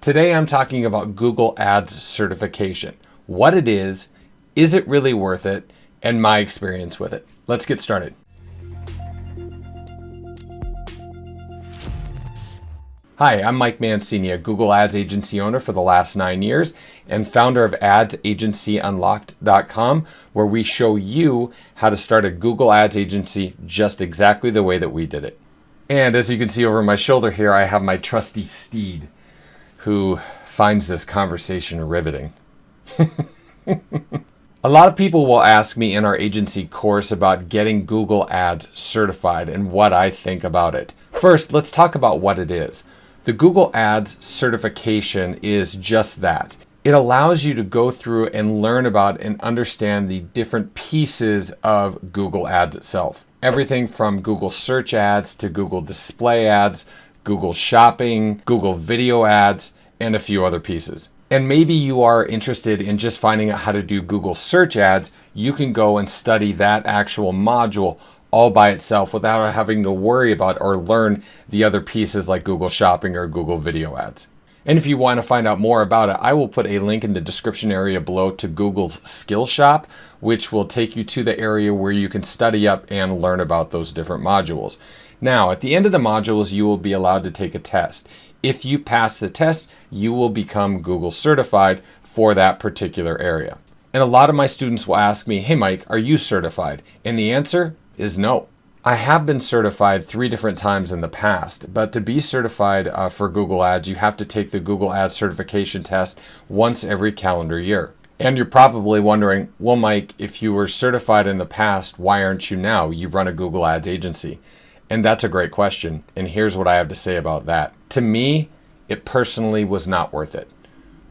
Today I'm talking about Google Ads certification, what it is it really worth it, and my experience with it. Let's get started. Hi, I'm Mike Mancini, a Google Ads agency owner for the last 9 years and founder of adsagencyunlocked.com, where we show you how to start a Google Ads agency just exactly the way that we did it. And as you can see over my shoulder here, I have my trusty steed who finds this conversation riveting. A lot of people will ask me in our agency course about getting Google Ads certified and what I think about it. First, let's talk about what it is. The Google Ads certification is just that. It allows you to go through and learn about and understand the different pieces of Google Ads itself. Everything from Google search ads to Google display ads, Google shopping, Google video ads, and a few other pieces. And maybe you are interested in just finding out how to do Google search ads. You can go and study that actual module all by itself without having to worry about or learn the other pieces like Google shopping or Google video ads. And if you want to find out more about it, I will put a link in the description area below to Google's Skill Shop, which will take you to the area where you can study up and learn about those different modules. Now, at the end of the modules, you will be allowed to take a test. If you pass the test, you will become Google certified for that particular area. And a lot of my students will ask me, hey Mike, are you certified? And the answer is no. I have been certified 3 different times in the past, but to be certified for Google Ads, you have to take the Google Ads certification test once every calendar year. And you're probably wondering, well Mike, if you were certified in the past, why aren't you now? You run a Google Ads agency. And that's a great question, and here's what I have to say about that. To me, it personally was not worth it.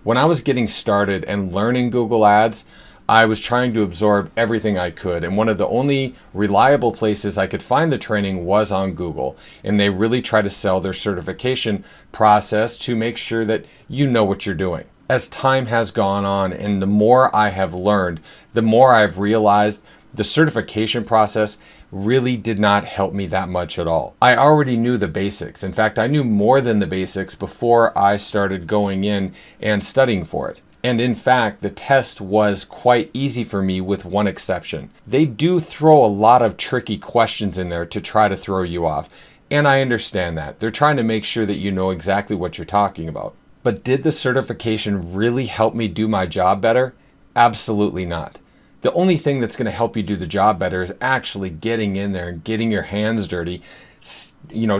When I was getting started and learning Google Ads, I was trying to absorb everything I could, and one of the only reliable places I could find the training was on Google, and they really try to sell their certification process to make sure that you know what you're doing. As time has gone on and the more I have learned, the more I've realized the certification process really did not help me that much at all. I already knew the basics. In fact, I knew more than the basics before I started going in and studying for it. And in fact, the test was quite easy for me with one exception. They do throw a lot of tricky questions in there to try to throw you off. And I understand that. They're trying to make sure that you know exactly what you're talking about. But did the certification really help me do my job better? Absolutely not. The only thing that's going to help you do the job better is actually getting in there and getting your hands dirty,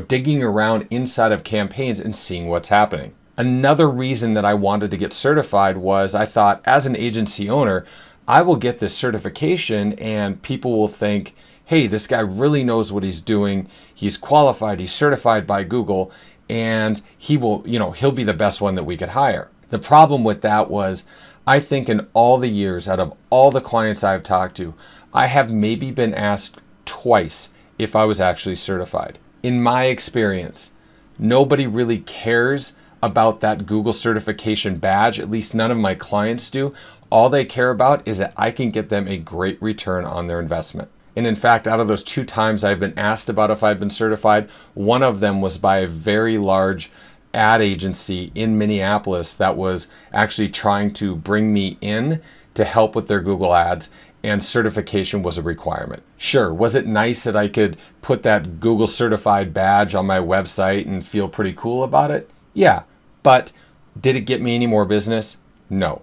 digging around inside of campaigns and seeing what's happening. Another reason that I wanted to get certified was I thought as an agency owner, I will get this certification and people will think, hey, this guy really knows what he's doing. He's qualified, he's certified by Google, and he'll be the best one that we could hire. The problem with that was I think in all the years, out of all the clients I've talked to, I have maybe been asked twice if I was actually certified. In my experience, nobody really cares about that Google certification badge. At least none of my clients do. All they care about is that I can get them a great return on their investment. And in fact, out of those 2 times I've been asked about if I've been certified, one of them was by a very large ad agency in Minneapolis that was actually trying to bring me in to help with their Google Ads, and certification was a requirement. Sure, was it nice that I could put that Google certified badge on my website and feel pretty cool about it? Yeah, but did it get me any more business? No.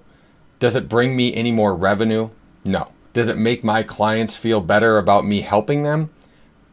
Does it bring me any more revenue? No. Does it make my clients feel better about me helping them?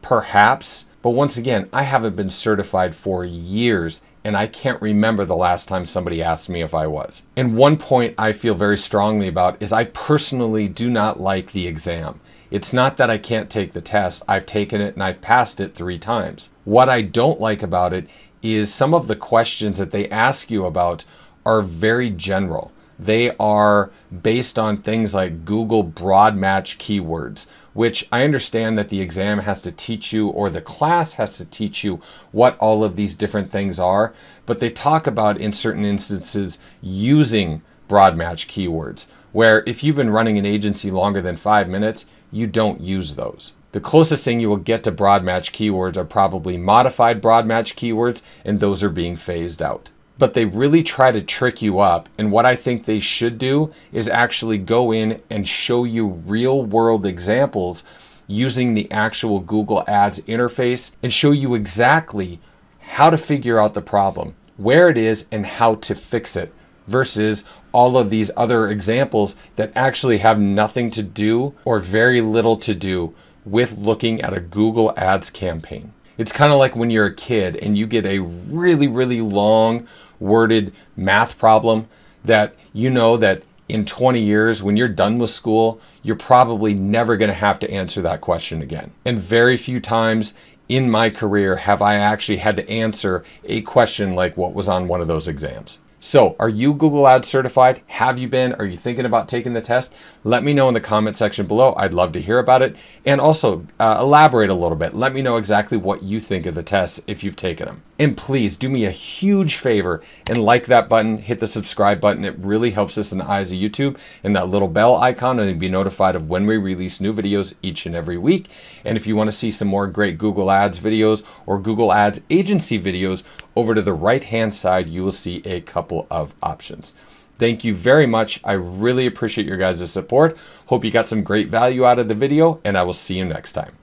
Perhaps. But once again, I haven't been certified for years, and I can't remember the last time somebody asked me if I was. And one point I feel very strongly about is I personally do not like the exam. It's not that I can't take the test. I've taken it and I've passed it 3 times. What I don't like about it is some of the questions that they ask you about are very general. They are based on things like Google broad match keywords, which I understand that the exam has to teach you, or the class has to teach you what all of these different things are, but they talk about in certain instances using broad match keywords, where if you've been running an agency longer than 5 minutes, you don't use those. The closest thing you will get to broad match keywords are probably modified broad match keywords, and those are being phased out. but they really try to trick you up. And what I think they should do is actually go in and show you real world examples using the actual Google Ads interface and show you exactly how to figure out the problem, where it is, and how to fix it, versus all of these other examples that actually have nothing to do or very little to do with looking at a Google Ads campaign. It's kind of like when you're a kid and you get a really, really long worded math problem that you know that in 20 years, when you're done with school, you're probably never going to have to answer that question again. And very few times in my career have I actually had to answer a question like what was on one of those exams. So, are you Google Ads certified? Have you been? Are you thinking about taking the test? Let me know in the comment section below. I'd love to hear about it. And also, elaborate a little bit. Let me know exactly what you think of the tests if you've taken them. And please do me a huge favor and like that button, hit the subscribe button. It really helps us in the eyes of YouTube, and that little bell icon, and be notified of when we release new videos each and every week. And if you want to see some more great Google Ads videos or Google Ads agency videos, over to the right-hand side, you will see a couple of options. Thank you very much. I really appreciate your guys' support. Hope you got some great value out of the video, and I will see you next time.